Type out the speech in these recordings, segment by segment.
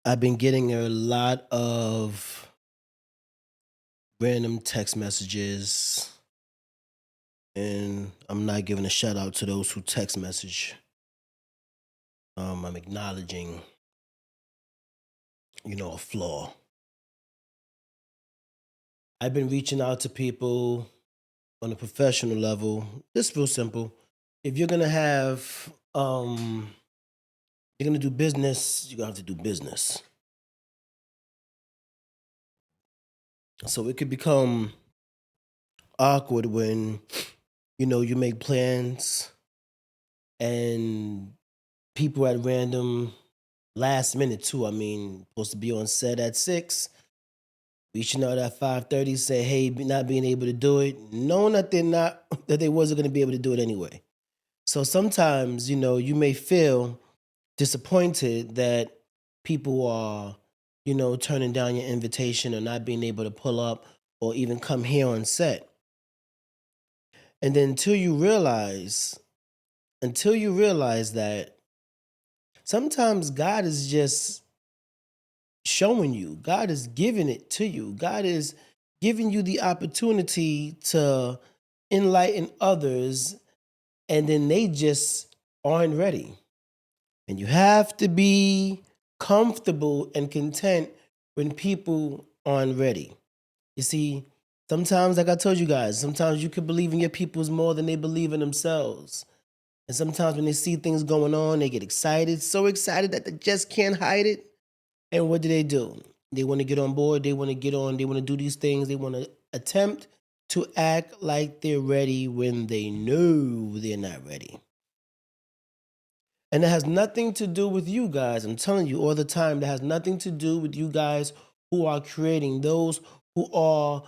I've been getting a lot of random text messages, and I'm not giving a shout out to those who text message. I'm acknowledging, a flaw. I've been reaching out to people on a professional level. It's real simple. If you're gonna do business, you're gonna have to do business. So it could become awkward when, you make plans and people at random last minute too. I mean, supposed to be on set at 6, reaching out at 5:30, say, hey, not being able to do it, knowing that they're not that they wasn't gonna be able to do it anyway. So sometimes, you may feel disappointed that people are, turning down your invitation or not being able to pull up or even come here on set. And then until you realize that sometimes God is just showing you, God is giving it to you. God is giving you the opportunity to enlighten others, and then they just aren't ready. And you have to be comfortable and content when people aren't ready. You see, sometimes, like I told you guys, sometimes you can believe in your peoples more than they believe in themselves. And sometimes when they see things going on, they get excited, so excited that they just can't hide it. And what do? They want to get on board, they want to do these things, they want to attempt to act like they're ready when they know they're not ready. And it has nothing to do with you guys. I'm telling you all the time, that has nothing to do with you guys who are creating, those who are,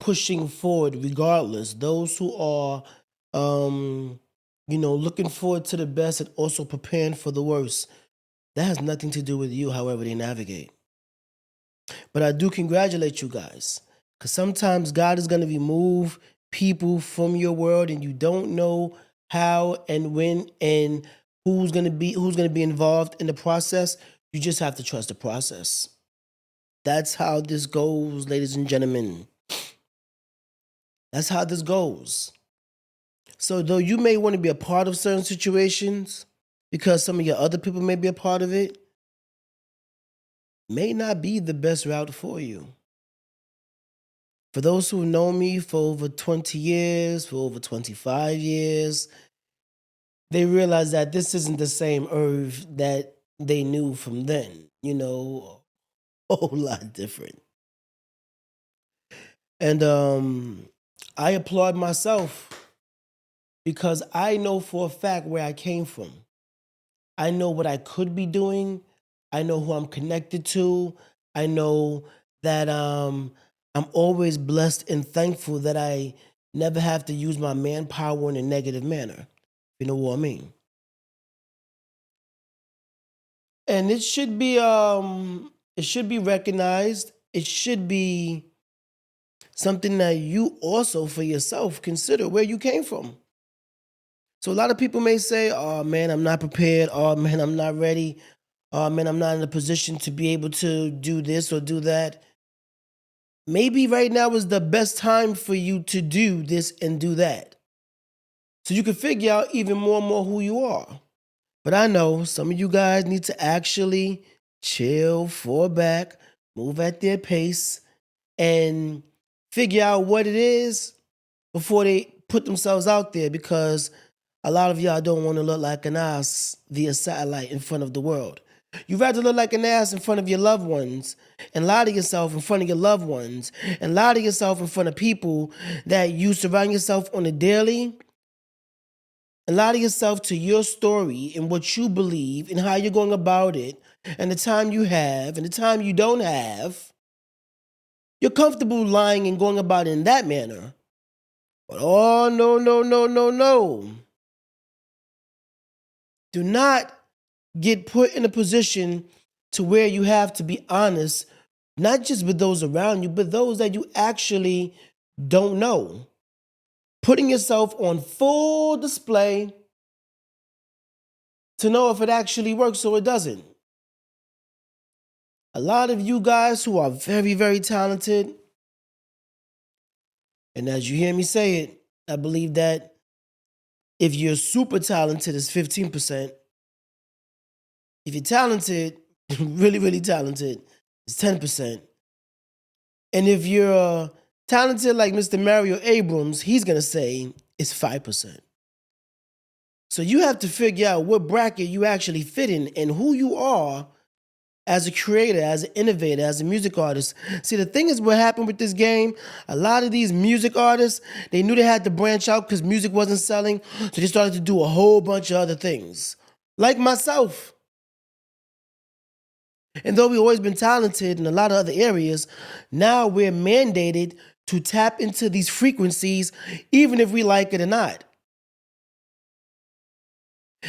pushing forward regardless, those who are, looking forward to the best and also preparing for the worst. That has nothing to do with you, however they navigate. But I do congratulate you guys, because sometimes God is going to remove people from your world and you don't know how and when and who's going to be involved in the process. You just have to trust the process. That's how this goes, ladies and gentlemen. That's how this goes. So though you may want to be a part of certain situations because some of your other people may be a part of it, may not be the best route for you. For those who know me for over 20 years, for over 25 years, they realize that this isn't the same Irv that they knew from then. A whole lot different. And I applaud myself because I know for a fact where I came from. I know what I could be doing. I know who I'm connected to. I know that I'm always blessed and thankful that I never have to use my manpower in a negative manner. You know what I mean? And it should be recognized. It should be something that you also for yourself consider where you came from. So a lot of people may say, "Oh man, I'm not prepared. Oh man, I'm not ready. Oh man, I'm not in a position to be able to do this or do that." Maybe right now is the best time for you to do this and do that. So you can figure out even more and more who you are. But I know some of you guys need to actually chill, fall back, move at their pace, and figure out what it is before they put themselves out there, because a lot of y'all don't want to look like an ass via satellite in front of the world. You'd rather look like an ass in front of your loved ones and lie to yourself in front of your loved ones and lie to yourself in front of people that you surround yourself on a daily, and lie to yourself to your story and what you believe and how you're going about it and the time you have and the time you don't have. You're comfortable lying and going about it in that manner. But oh, no, no, no, no, no. Do not get put in a position to where you have to be honest, not just with those around you, but those that you actually don't know. Putting yourself on full display to know if it actually works or it doesn't. A lot of you guys who are very, very talented, and as you hear me say it, I believe that if you're super talented, it's 15%. If you're talented, really, really talented, it's 10%. And if you're talented like Mr. Mario Abrams, he's going to say it's 5%. So you have to figure out what bracket you actually fit in and who you are as a creator, as an innovator, as a music artist. See, the thing is what happened with this game, a lot of these music artists, they knew they had to branch out because music wasn't selling, so they started to do a whole bunch of other things. Like myself. And though we've always been talented in a lot of other areas, now we're mandated to tap into these frequencies, even if we like it or not.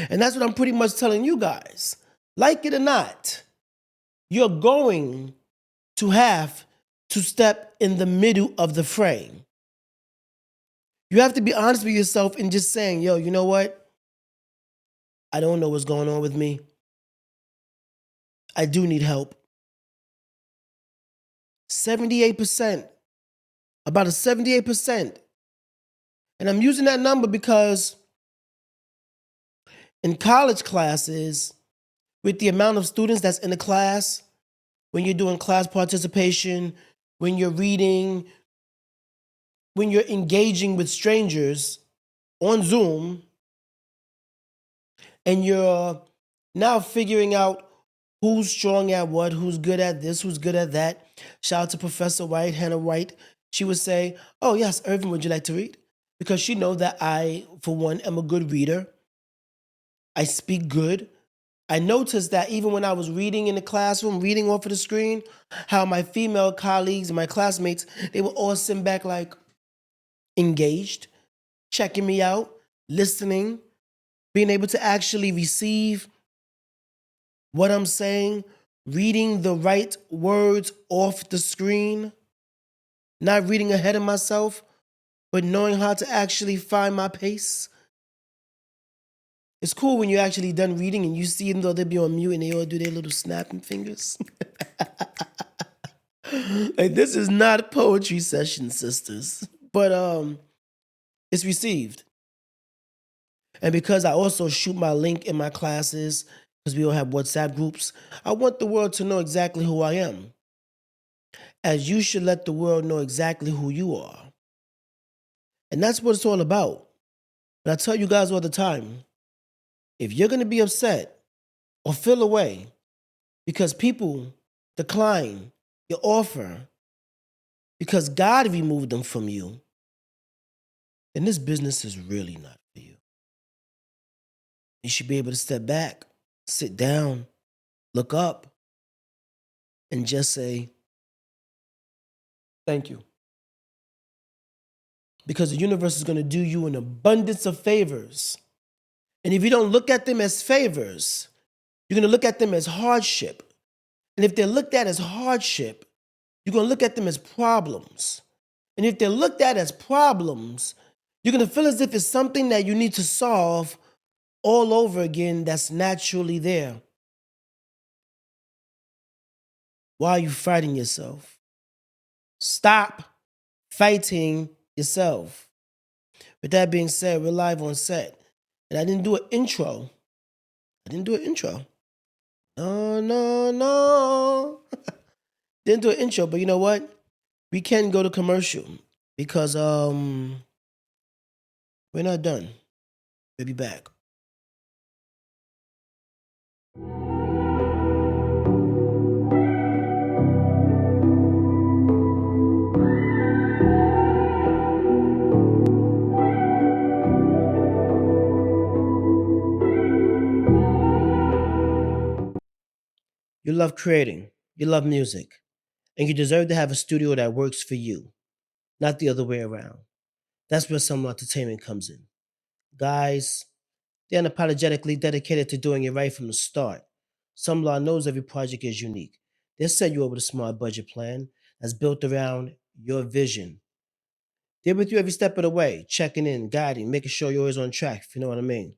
And that's what I'm pretty much telling you guys. Like it or not, you're going to have to step in the middle of the frame. You have to be honest with yourself and just saying, yo, you know what? I don't know what's going on with me. I do need help. 78%, about a 78%. And I'm using that number because in college classes, with the amount of students that's in the class, when you're doing class participation, when you're reading, when you're engaging with strangers on Zoom, and you're now figuring out who's strong at what, who's good at this, who's good at that. Shout out to Professor White, Hannah White. She would say, oh yes, Irvin, would you like to read? Because she knows that I, for one, am a good reader. I speak good. I noticed that even when I was reading in the classroom, reading off of the screen, how my female colleagues and my classmates, they were all sitting back like engaged, checking me out, listening, being able to actually receive what I'm saying, reading the right words off the screen, not reading ahead of myself, but knowing how to actually find my pace. It's cool when you're actually done reading and you see them though they be on mute and they all do their little snapping fingers. Like this is not a poetry session, sisters. But it's received. And because I also shoot my link in my classes, because we all have WhatsApp groups, I want the world to know exactly who I am. As you should let the world know exactly who you are. And that's what it's all about. But I tell you guys all the time, if you're going to be upset or feel away because people decline your offer because God removed them from you, then this business is really not for you. You should be able to step back, sit down, look up, and just say, thank you. Because the universe is going to do you an abundance of favors. And if you don't look at them as favors, you're going to look at them as hardship. And if they're looked at as hardship, you're going to look at them as problems. And if they're looked at as problems, you're going to feel as if it's something that you need to solve all over again that's naturally there. Why are you fighting yourself? Stop fighting yourself. With that being said, we're live on set. And I didn't do an intro. No, no, no. Didn't do an intro, but you know what? We can go to commercial because we're not done. We'll be back. You love creating, you love music, and you deserve to have a studio that works for you, not the other way around. That's where Some Entertainment comes in. Guys, they're unapologetically dedicated to doing it right from the start. Some Law knows every project is unique. They'll set you up with a smart budget plan that's built around your vision. They're with you every step of the way, checking in, guiding, making sure you're always on track, if you know what I mean.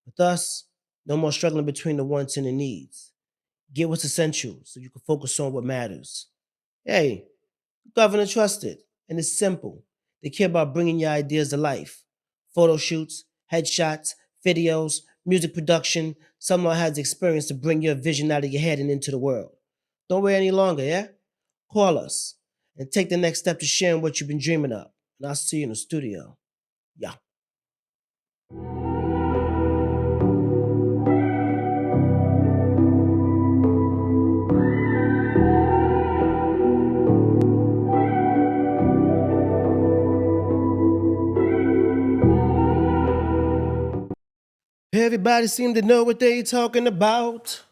With us, no more struggling between the wants and the needs. Get what's essential so you can focus on what matters. Hey, Governor trusted, and it's simple. They care about bringing your ideas to life. Photo shoots, headshots, videos, music production. Someone has experience to bring your vision out of your head and into the world. Don't wait any longer, yeah? Call us and take the next step to sharing what you've been dreaming of. And I'll see you in the studio. Yeah. Everybody seem to know what they talking about.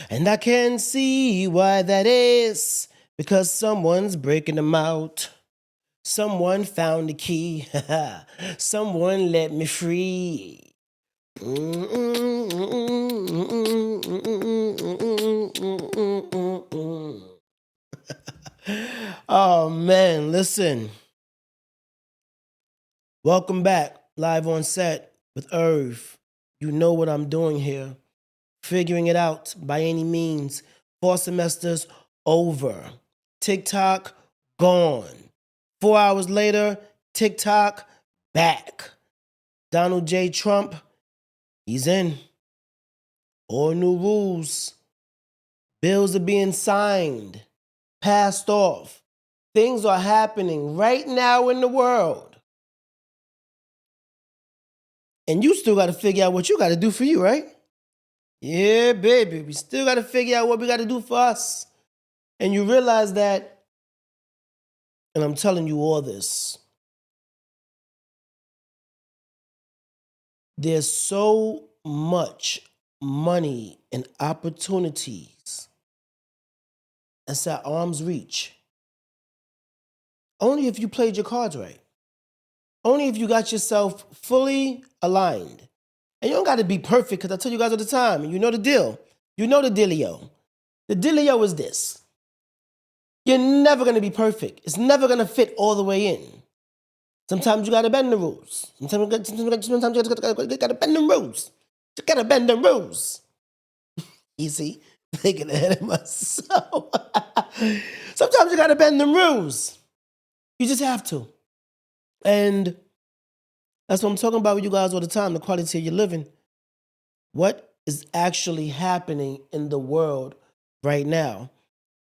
And I can see why that is. Because someone's breaking them out. Someone found the key. Someone let me free. Oh man, listen. Welcome back, live on set with Irv. You know what I'm doing here. Figuring it out by any means. 4 semesters over. TikTok gone. 4 hours later, TikTok back. Donald J. Trump, he's in. All new rules. Bills are being signed, passed off. Things are happening right now in the world. And you still got to figure out what you got to do for you, right? Yeah, baby. We still got to figure out what we got to do for us. And you realize that, and I'm telling you all this, there's so much money and opportunities that's at arm's reach. Only if you played your cards right. Only if you got yourself fully aligned. And you don't got to be perfect, because I tell you guys all the time, and you know the deal. You know the dealio. The dealio is this. You're never going to be perfect. It's never going to fit all the way in. Sometimes you got to bend the rules. Sometimes you got to bend the rules. You got to bend the rules. Easy. Thinking ahead of myself. Sometimes you got to bend the rules. You just have to. And that's what I'm talking about with you guys all the time, the quality of your living. What is actually happening in the world right now?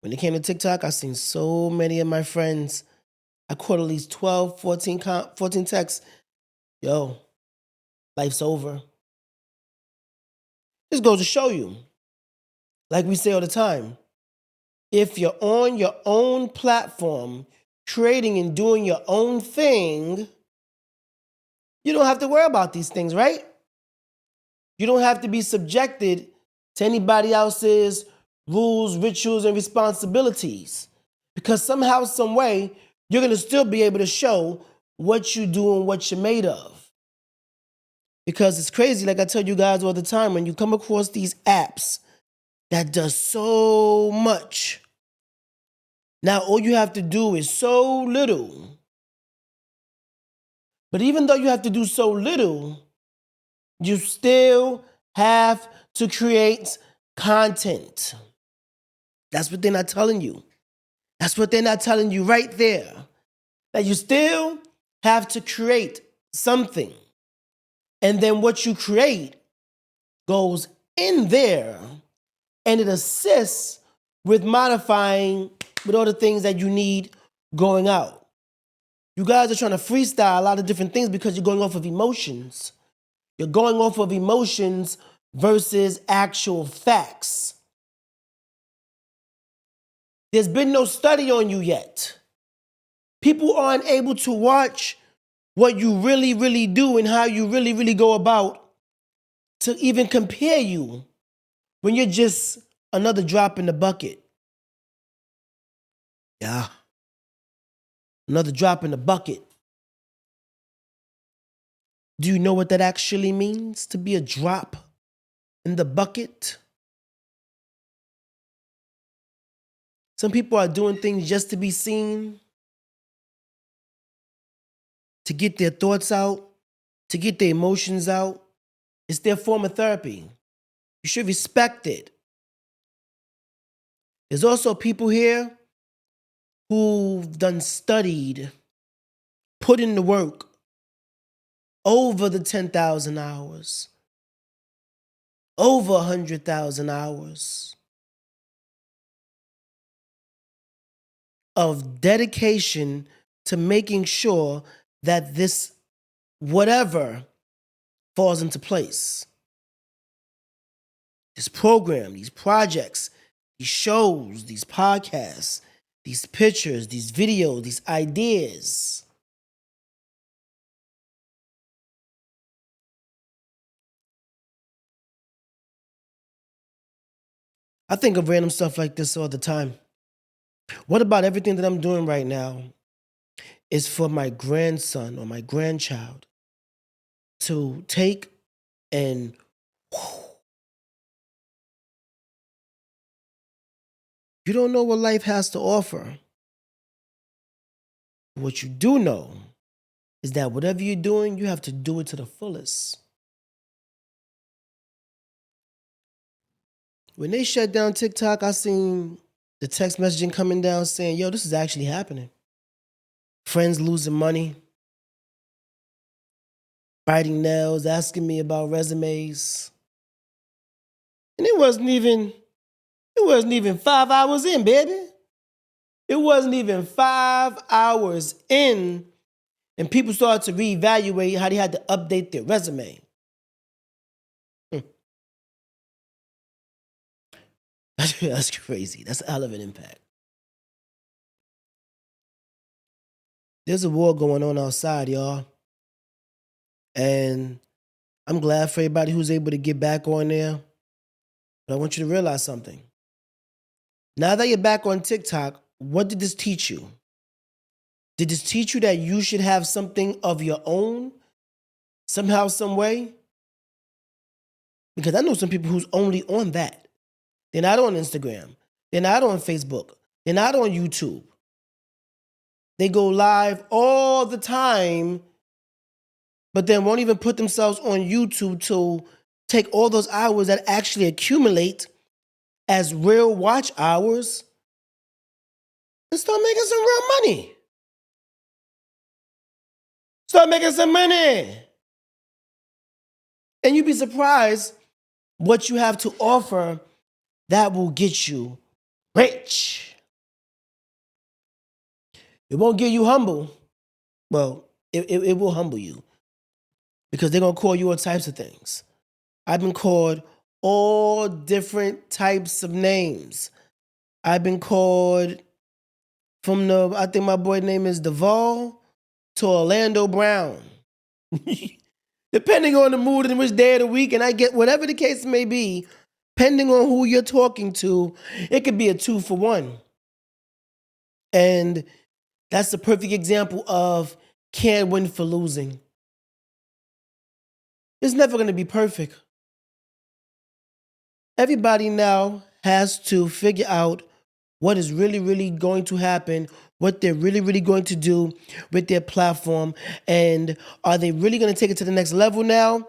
When it came to TikTok, I've seen so many of my friends. I caught at least 12, 14 texts. Yo, life's over. This goes to show you, like we say all the time, if you're on your own platform, creating and doing your own thing, you don't have to worry about these things, right? You don't have to be subjected to anybody else's rules, rituals, and responsibilities. Because somehow, some way, you're going to still be able to show what you do and what you're made of. Because it's crazy, like I tell you guys all the time, when you come across these apps that does so much, now all you have to do is so little. But even though you have to do so little, you still have to create content. That's what they're not telling you. That's what they're not telling you right there. That you still have to create something. And then what you create goes in there and it assists with modifying with all the things that you need going out. You guys are trying to freestyle a lot of different things because you're going off of emotions. You're going off of emotions versus actual facts. There's been no study on you yet. People aren't able to watch what you really, really do and how you really, really go about to even compare you when you're just another drop in the bucket. Yeah. Another drop in the bucket. Do you know what that actually means, to be a drop in the bucket? Some people are doing things just to be seen, to get their thoughts out, to get their emotions out. It's their form of therapy. You should respect it. There's also people here who've done studied, put in the work over the 10,000 hours, over 100,000 hours of dedication to making sure that this whatever falls into place. This program, these projects, these shows, these podcasts, these pictures, these videos, these ideas. I think of random stuff like this all the time. What about everything that I'm doing right now is for my grandson or my grandchild to take and you don't know what life has to offer. What you do know is that whatever you're doing, you have to do it to the fullest. When they shut down TikTok, I seen the text messaging coming down saying, yo, this is actually happening. Friends losing money, biting nails, asking me about resumes. And it wasn't even 5 hours in, baby. It wasn't even 5 hours in, and people started to reevaluate how they had to update their resume. That's crazy. That's a hell of an impact. There's a war going on outside, y'all. And I'm glad for everybody who's able to get back on there. But I want you to realize something. Now that you're back on TikTok, what did this teach you? Did this teach you that you should have something of your own somehow, some way? Because I know some people who's only on that. They're not on Instagram. They're not on Facebook. They're not on YouTube. They go live all the time, but then won't even put themselves on YouTube to take all those hours that actually accumulate as real watch hours and start making some real money. Start making some money. And you'd be surprised what you have to offer that will get you rich. It won't get you humble. Well, it will humble you because they're going to call you all types of things. I've been called all different types of names. I've been called I think my boy name is Duvall to Orlando Brown. Depending on the mood and which day of the week, and I get whatever the case may be, depending on who you're talking to, it could be a 2-for-1. And that's the perfect example of can't win for losing. It's never going to be perfect. Everybody now has to figure out what is really, really going to happen, what they're really, really going to do with their platform, and are they really going to take it to the next level now?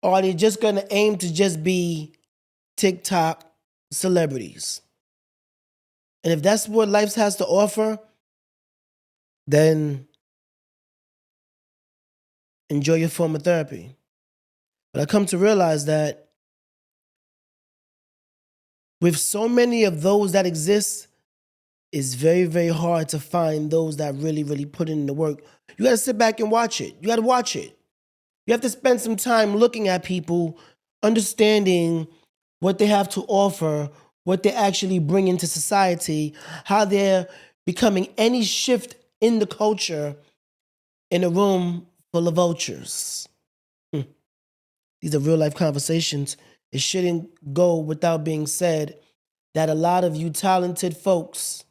Or are they just going to aim to just be TikTok celebrities? And if that's what life has to offer, then enjoy your form of therapy. But I come to realize that with so many of those that exist, it's very, very hard to find those that really, really put in the work. You got to sit back and watch it. You got to watch it. You have to spend some time looking at people, understanding what they have to offer, what they actually bring into society, how they're becoming any shift in the culture in a room full of vultures. These are real life conversations. It shouldn't go without being said that a lot of you talented folks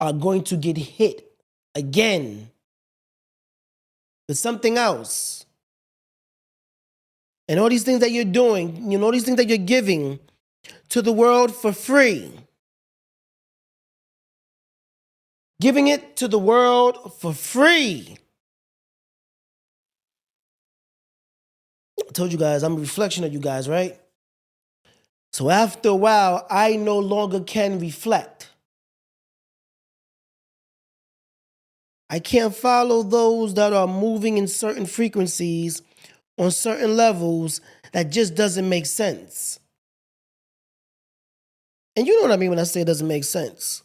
are going to get hit again with something else. And all these things that you're doing, all these things that you're giving to the world for free, giving it to the world for free. I told you guys, I'm a reflection of you guys, right? So after a while, I no longer can reflect. I can't follow those that are moving in certain frequencies on certain levels that just doesn't make sense. And you know what I mean when I say it doesn't make sense.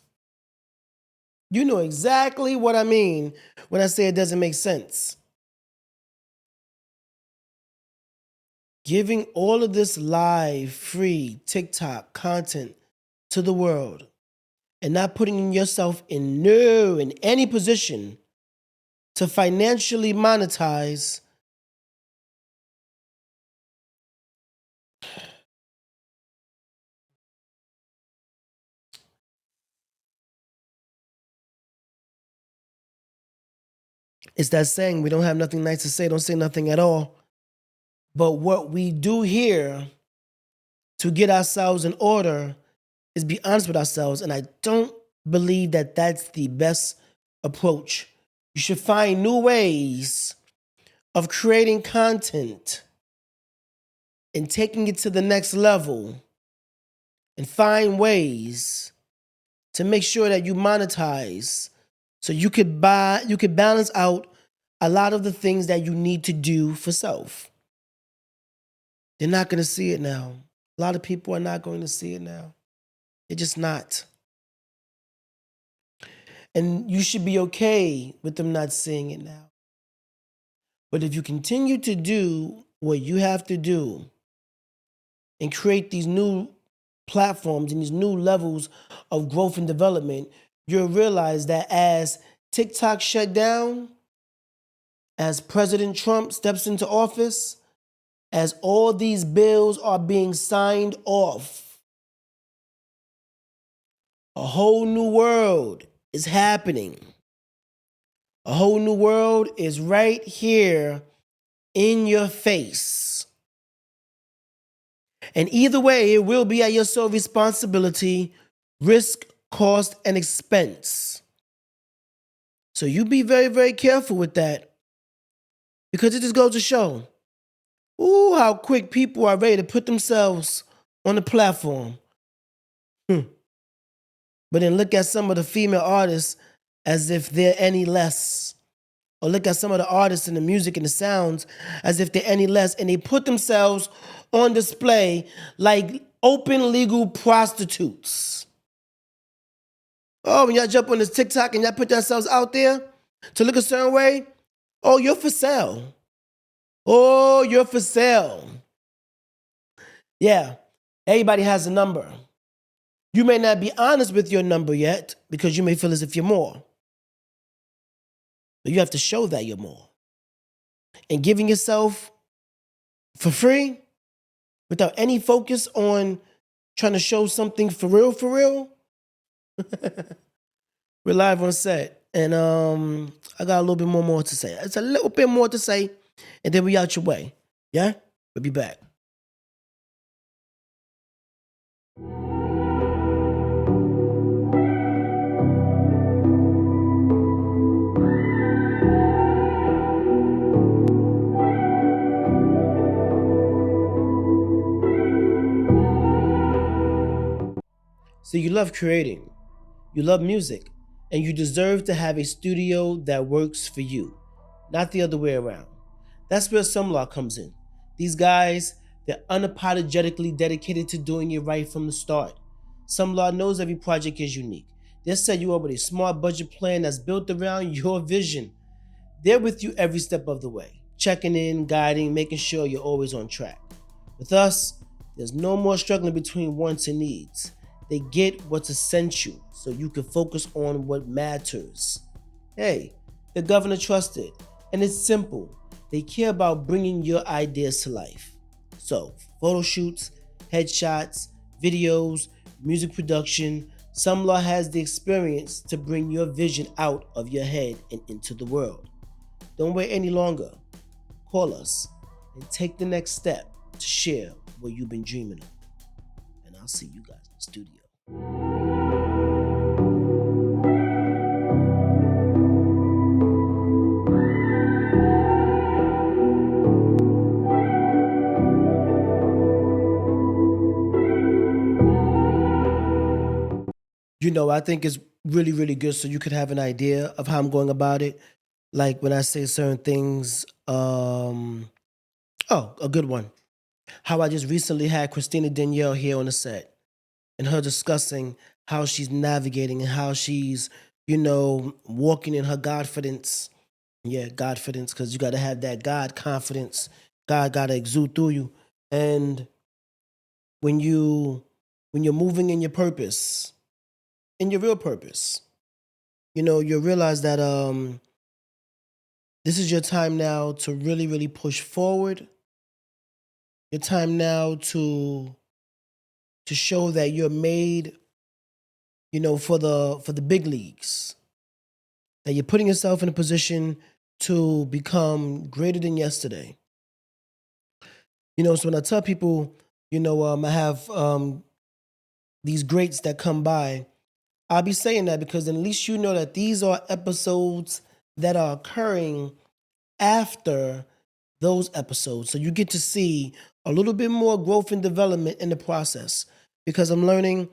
You know exactly what I mean when I say it doesn't make sense. Giving all of this live, free TikTok content to the world and not putting yourself in any position to financially monetize. It's that saying, we don't have nothing nice to say, don't say nothing at all. But what we do here to get ourselves in order is be honest with ourselves. And I don't believe that that's the best approach. You should find new ways of creating content and taking it to the next level and find ways to make sure that you monetize so you could balance out a lot of the things that you need to do for self. They're not going to see it now. A lot of people are not going to see it now. They're just not. And you should be okay with them not seeing it now. But if you continue to do what you have to do and create these new platforms and these new levels of growth and development, you'll realize that as TikTok shut down, as President Trump steps into office, as all these bills are being signed off, a whole new world is happening. A whole new world is right here in your face. And either way, it will be at your sole responsibility, risk, cost, and expense. So you be very, very careful with that, because it just goes to show, how quick people are ready to put themselves on the platform. But then look at some of the female artists as if they're any less. Or look at some of the artists and the music and the sounds as if they're any less. And they put themselves on display like open legal prostitutes. Oh, when y'all jump on this TikTok and y'all put yourselves out there to look a certain way, oh, you're for sale. Oh, you're for sale. Yeah, everybody has a number. You may not be honest with your number yet because you may feel as if you're more. But you have to show that you're more. And giving yourself for free without any focus on trying to show something for real. We're live on set. And I got a little bit more to say. It's a little bit more to say, and then we out your way. Yeah? We'll be back. So you love creating, you love music, and you deserve to have a studio that works for you, not the other way around. That's where Some Law comes in. These guys, they're unapologetically dedicated to doing it right from the start. Some Law knows every project is unique. They'll set you up with a smart budget plan that's built around your vision. They're with you every step of the way, checking in, guiding, making sure you're always on track. With us, there's no more struggling between wants and needs. They get what's essential so you can focus on what matters. Hey, the governor trusted, and it's simple. They care about bringing your ideas to life. So, photo shoots, headshots, videos, music production, Some Law has the experience to bring your vision out of your head and into the world. Don't wait any longer. Call us and take the next step to share what you've been dreaming of. And I'll see you guys in the studio. I think it's really, really good so you could have an idea of how I'm going about it. Like when I say certain things, oh, a good one. How I just recently had Christina Danielle here on the set and her discussing how she's navigating and how she's, walking in her Godfidence. Yeah, Godfidence, because you got to have that God confidence. God got to exude through you. And when you're moving in your purpose, in your real purpose, you realize that this is your time now to really, really push forward. Your time now to show that you're made, for the big leagues. That you're putting yourself in a position to become greater than yesterday. So when I tell people, I have these greats that come by, I'll be saying that because at least you know that these are episodes that are occurring after those episodes. So you get to see a little bit more growth and development in the process because I'm learning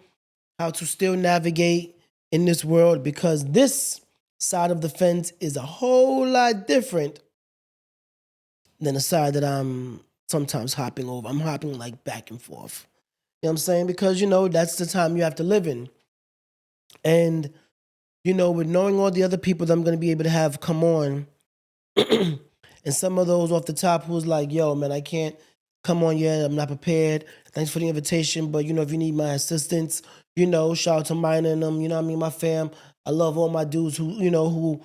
how to still navigate in this world because this side of the fence is a whole lot different than the side that I'm sometimes hopping over. I'm hopping like back and forth. You know what I'm saying? Because, that's the time you have to live in. And, with knowing all the other people that I'm going to be able to have come on, and some of those off the top who's like, yo, man, I can't come on yet. I'm not prepared. Thanks for the invitation. But, if you need my assistance, shout out to mine and them, my fam. I love all my dudes who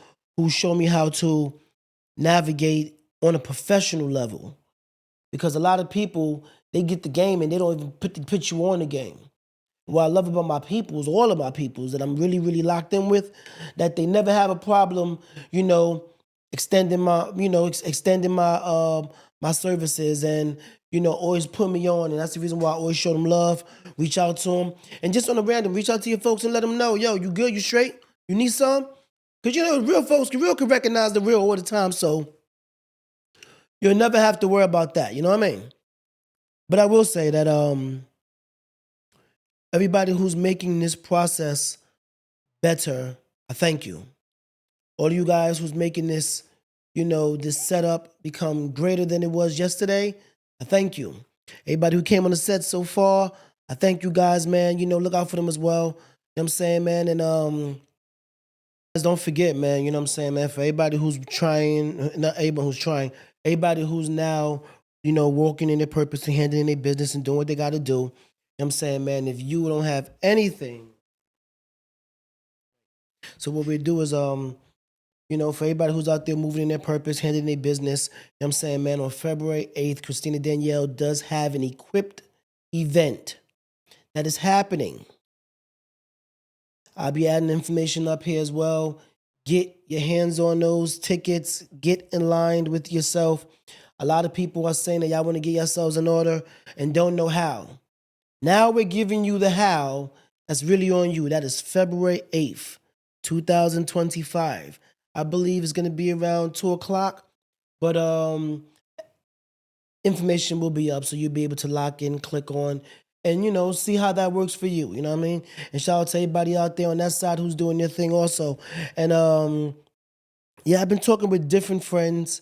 show me how to navigate on a professional level. Because a lot of people, they get the game and they don't even put you on the game. What I love about my peoples, all of my peoples that I'm really, really locked in with, that they never have a problem, extending my services and always put me on, and that's the reason why I always show them love, reach out to them, and just on a random, reach out to your folks and let them know, yo, you good, you straight, you need some, because real folks can recognize the real all the time, so you'll never have to worry about that. You know what I mean? But I will say that everybody who's making this process better, I thank you. All of you guys who's making this, this setup become greater than it was yesterday, I thank you. Everybody who came on the set so far, I thank you guys, man. Look out for them as well. You know what I'm saying, man? And guys, don't forget, man, you know what I'm saying, man, for everybody who's trying, not everybody who's trying, everybody who's now, walking in their purpose and handling their business and doing what they got to do, you know what I'm saying, man, if you don't have anything, so what we do is, for everybody who's out there moving in their purpose, handling their business, you know what I'm saying, man, on February 8th, Christina Danielle does have an equipped event that is happening. I'll be adding information up here as well. Get your hands on those tickets. Get in line with yourself. A lot of people are saying that y'all want to get yourselves in order and don't know how. Now we're giving you the how. That's really on you. That is February 8th, 2025. I believe it's going to be around 2 o'clock. But information will be up so you'll be able to lock in, click on, and see how that works for you. You know what I mean? And shout out to everybody out there on that side who's doing their thing also. And yeah, I've been talking with different friends,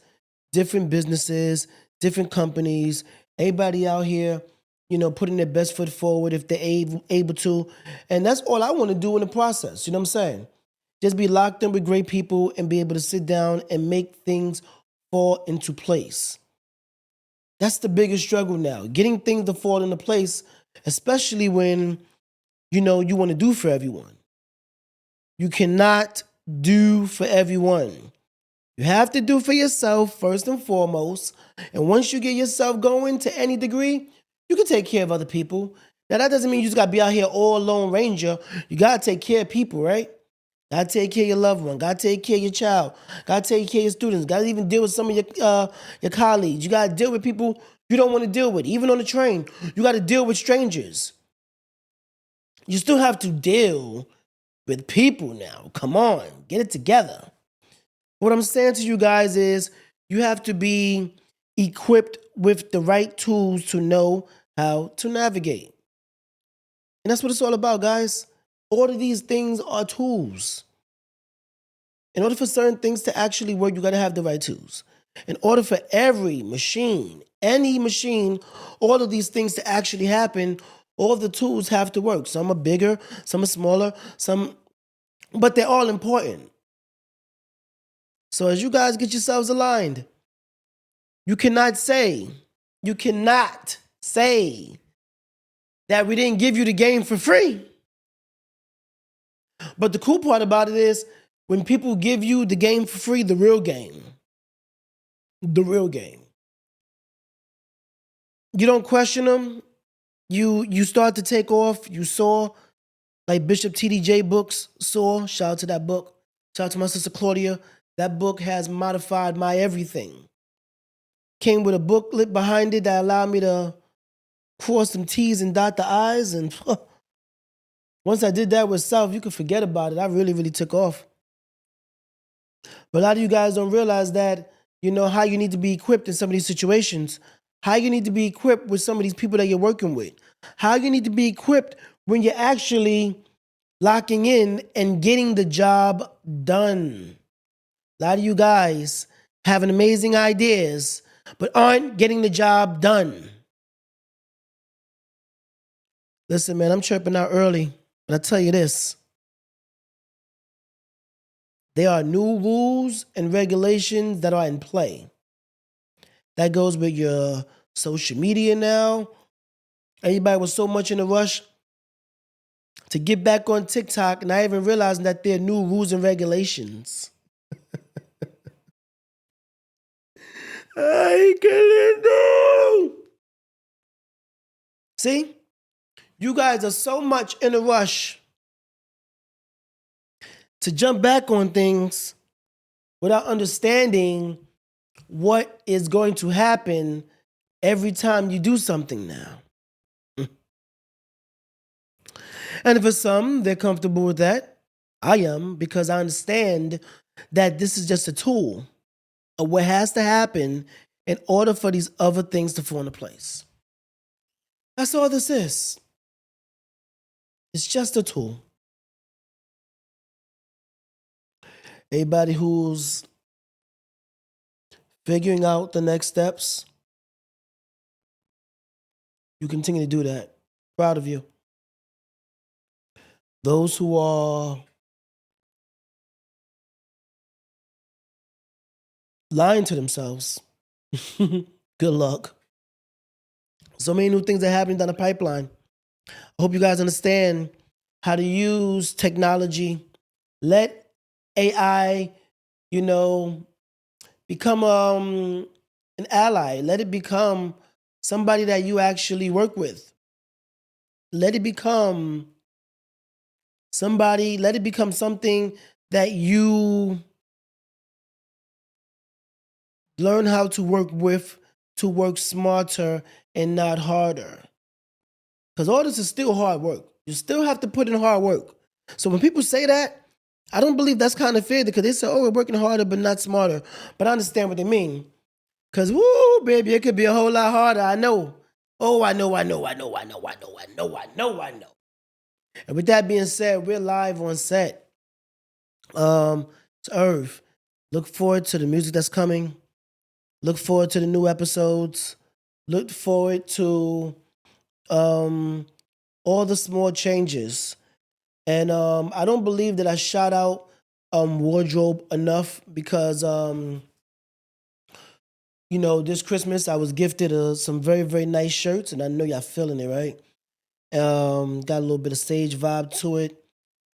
different businesses, different companies, everybody out here, putting their best foot forward if they're able to. And that's all I want to do in the process. You know what I'm saying? Just be locked in with great people and be able to sit down and make things fall into place. That's the biggest struggle now, getting things to fall into place, especially when, you want to do for everyone. You cannot do for everyone. You have to do for yourself first and foremost. And once you get yourself going to any degree, you can take care of other people. Now, that doesn't mean you just got to be out here all Lone Ranger. You got to take care of people, right? Got to take care of your loved one. Got to take care of your child. Got to take care of your students. Got to even deal with some of your colleagues. You got to deal with people you don't want to deal with. Even on the train, you got to deal with strangers. You still have to deal with people now. Come on, get it together. What I'm saying to you guys is you have to be equipped with the right tools to know how to navigate. And that's what it's all about, guys. All of these things are tools. In order for certain things to actually work, you got to have the right tools. In order for every machine, any machine, all of these things to actually happen, all of the tools have to work. Some are bigger, some are smaller, but they're all important. So as you guys get yourselves aligned, you cannot say that we didn't give you the game for free. But the cool part about it is when people give you the game for free, the real game, you don't question them. You start to take off. You saw, like Bishop T.D.J. Books saw. Shout out to that book. Shout out to my sister Claudia. That book has modified my everything. Came with a booklet behind it that allowed me to cross some T's and dot the I's. And once I did that with self, you could forget about it. I really, really took off. But a lot of you guys don't realize that, how you need to be equipped in some of these situations, how you need to be equipped with some of these people that you're working with, how you need to be equipped when you're actually locking in and getting the job done. A lot of you guys having amazing ideas, but aren't getting the job done. Listen, man, I'm chirping out early, but I tell you this. There are new rules and regulations that are in play. That goes with your social media now. Everybody was so much in a rush to get back on TikTok, not even realizing that there are new rules and regulations. I can't do. See? You guys are so much in a rush to jump back on things without understanding what is going to happen every time you do something now. And for some, they're comfortable with that. I am, because I understand that this is just a tool of what has to happen in order for these other things to fall into place. That's all this is. It's just a tool. Anybody who's figuring out the next steps, you continue to do that. Proud of you. Those who are lying to themselves, good luck. So many new things are happening down the pipeline. I hope you guys understand how to use technology. Let AI, become an ally. Let it become somebody that you actually work with. Let it become something that you learn how to work with, to work smarter and not harder. Because all this is still hard work. You still have to put in hard work. So when people say that, I don't believe that's kind of fair, because they say, we're working harder but not smarter. But I understand what they mean. Because, woo, baby, it could be a whole lot harder. I know. Oh, I know. And with that being said, we're live on set. It's Earth. Look forward to the music that's coming. Look forward to the new episodes. Look forward to all the small changes. And I don't believe that I shout out wardrobe enough, because this Christmas I was gifted some very, very nice shirts, and I know y'all feeling it, right? Got a little bit of stage vibe to it.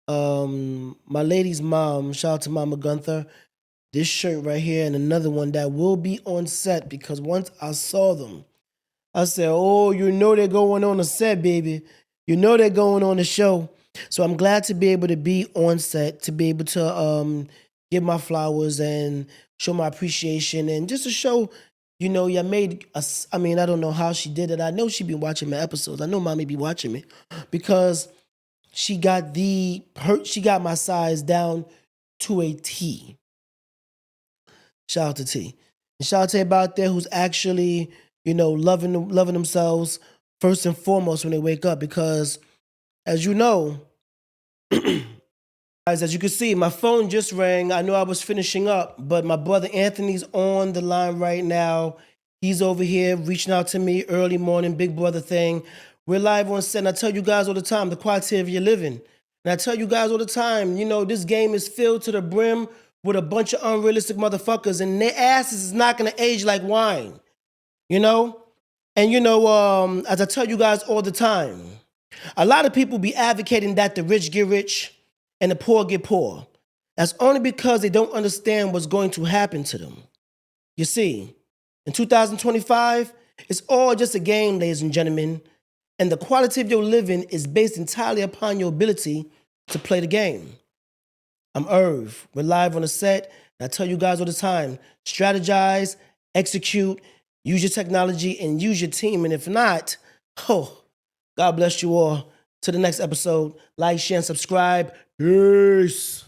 My lady's mom, shout out to Mama Gunther, this shirt right here and another one that will be on set, because once I saw them, I said, they're going on the set, baby. They're going on the show. So I'm glad to be able to be on set, to be able to give my flowers and show my appreciation, and just to show, you made us. I mean, I don't know how she did it. I know she been watching my episodes. I know mommy be watching me, because she got my size down to a T. Shout out to T. And shout out to everybody out there who's actually, loving themselves first and foremost when they wake up, because as you know, Guys, as you can see, my phone just rang. I know I was finishing up, but my brother Anthony's on the line right now. He's over here reaching out to me early morning, big brother thing. We're live on set, and I tell you guys all the time, the quality of your living. And I tell you guys all the time, this game is filled to the brim with a bunch of unrealistic motherfuckers, and their asses is not gonna age like wine, you know? And as I tell you guys all the time, a lot of people be advocating that the rich get rich and the poor get poor. That's only because they don't understand what's going to happen to them. You see, in 2025, it's all just a game, ladies and gentlemen, and the quality of your living is based entirely upon your ability to play the game. I'm Irv. We're live on the set, and I tell you guys all the time, strategize, execute, use your technology, and use your team. And if not, God bless you all. To the next episode, like, share, and subscribe. Peace.